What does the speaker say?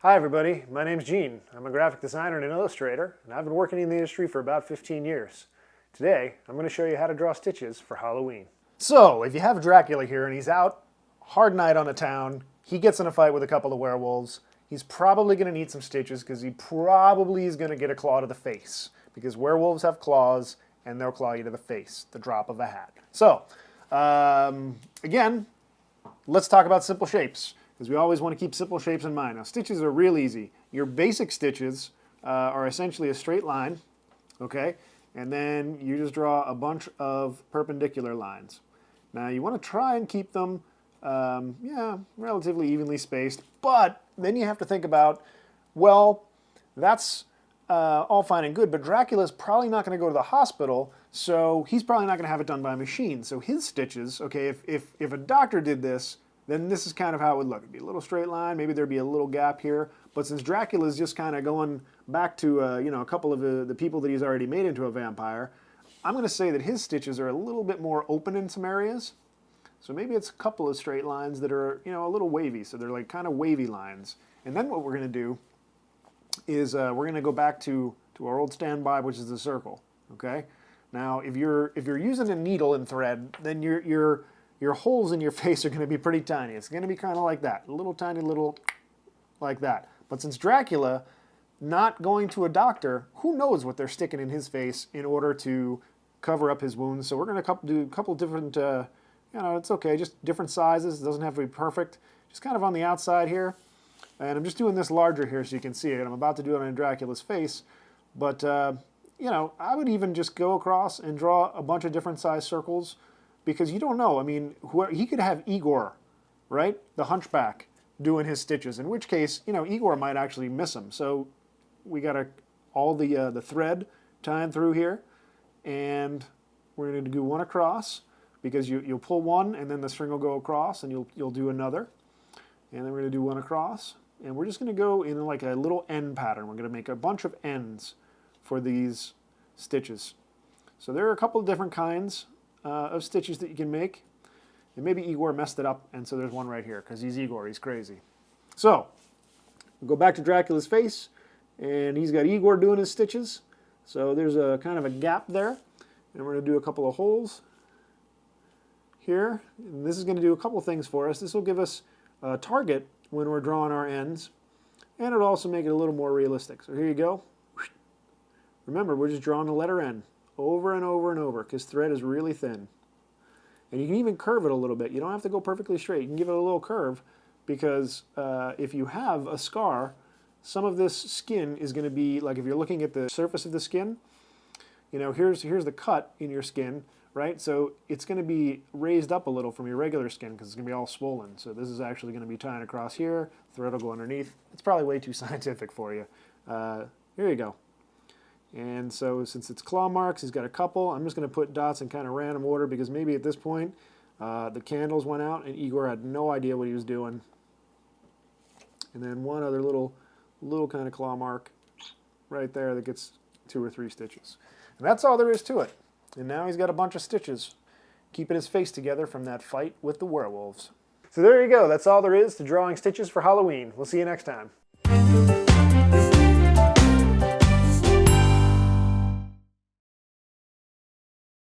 Hi everybody, my name's Gene. I'm a graphic designer and an illustrator, and I've been working in the industry for about 15 years. Today, I'm going to show you how to draw stitches for Halloween. So, if you have Dracula here and he's out, hard night on a town, he gets in a fight with a couple of werewolves, he's probably going to need some stitches because he probably is going to get a claw to the face, because werewolves have claws and they'll claw you to the face, the drop of a hat. So, again, let's talk about simple shapes, because we always want to keep simple shapes in mind. Now, stitches are real easy. Your basic stitches are essentially a straight line, okay? And then you just draw a bunch of perpendicular lines. Now, you want to try and keep them, relatively evenly spaced, but then you have to think about, well, that's all fine and good, but Dracula's probably not going to go to the hospital, so he's probably not going to have it done by a machine. So his stitches, okay, if a doctor did this, then this is kind of how it would look. It'd be a little straight line, maybe there'd be a little gap here, but since Dracula's just kind of going back to a couple of the people that he's already made into a vampire, I'm going to say that his stitches are a little bit more open in some areas. So maybe it's a couple of straight lines that are, a little wavy, so they're like kind of wavy lines. And then what we're going to do is we're going to go back to our old standby, which is the circle, okay? Now, if you're using a needle and thread, then your holes in your face are going to be pretty tiny. It's going to be kind of like that, a little tiny little like that. But since Dracula, not going to a doctor, who knows what they're sticking in his face in order to cover up his wounds. So we're going to do a couple different, it's okay, just different sizes. It doesn't have to be perfect. Just kind of on the outside here. And I'm just doing this larger here so you can see it. I'm about to do it on Dracula's face. But, I would even just go across and draw a bunch of different size circles, because you don't know. I mean, he could have Igor, right? The hunchback doing his stitches, in which case, Igor might actually miss him. So we got all the thread tying through here, and we're going to do one across, because you'll pull one, and then the string will go across, and you'll do another. And then we're going to do one across, and we're just going to go in like a little end pattern. We're going to make a bunch of ends for these stitches. So there are a couple of different kinds of stitches that you can make. And maybe Igor messed it up, and so there's one right here, because he's Igor, he's crazy. So, we'll go back to Dracula's face, and he's got Igor doing his stitches. So there's a kind of a gap there, and we're going to do a couple of holes here. And this is going to do a couple things for us. This will give us a target when we're drawing our ends, and it'll also make it a little more realistic. So here you go. Remember, we're just drawing the letter N over and over and over, because thread is really thin. And you can even curve it a little bit. You don't have to go perfectly straight. You can give it a little curve, because if you have a scar, some of this skin is going to be, like if you're looking at the surface of the skin, here's the cut in your skin, right? So it's going to be raised up a little from your regular skin, because it's going to be all swollen. So this is actually going to be tying across here. Thread will go underneath. It's probably way too scientific for you. Here you go. And so since it's claw marks, he's got a couple. I'm just going to put dots in kind of random order, because maybe at this point the candles went out and Igor had no idea what he was doing. And then one other little kind of claw mark right there that gets 2 or 3 stitches. And that's all there is to it. And now he's got a bunch of stitches keeping his face together from that fight with the werewolves. So there you go. That's all there is to drawing stitches for Halloween. We'll see you next time.